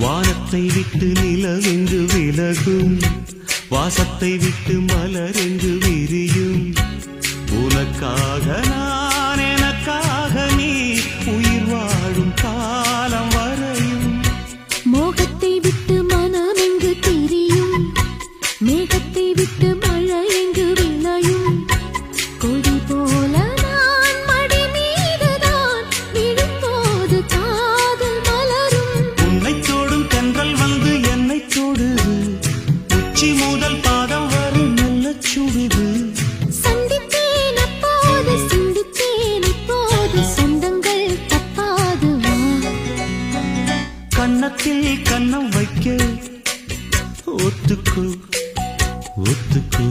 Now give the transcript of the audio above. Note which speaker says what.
Speaker 1: வானத்தை விட்டு நிலவெங்கு விலகும், வாசத்தை விட்டு மலரெங்கு விரியும். உனக்காக நான், எனக்காக நீ, உயிர் வாழும் காலம் வரையும்.
Speaker 2: மோகத்தை விட்டு மனம் எங்கு திரியும், மேகத்தை விட்டு மழை எங்கு விளையும். கொடி போல நான் மடி மீதுதான் விழும்போது காதல் மலரும்.
Speaker 1: உன்னை தோடும் தென்றல் வந்து என்னை தொடுது, உச்சி முதல் பாதம் வரை நல்ல சுடுது.
Speaker 2: சந்தித்தேன் அப்போது, சிந்தித்தேன் இப்போது, சொந்தங்கள் தப்பாது வா.
Speaker 1: கன்னத்தில் கன்னம் வைக்க ஒத்துக்கோ ஒத்துக்கோ.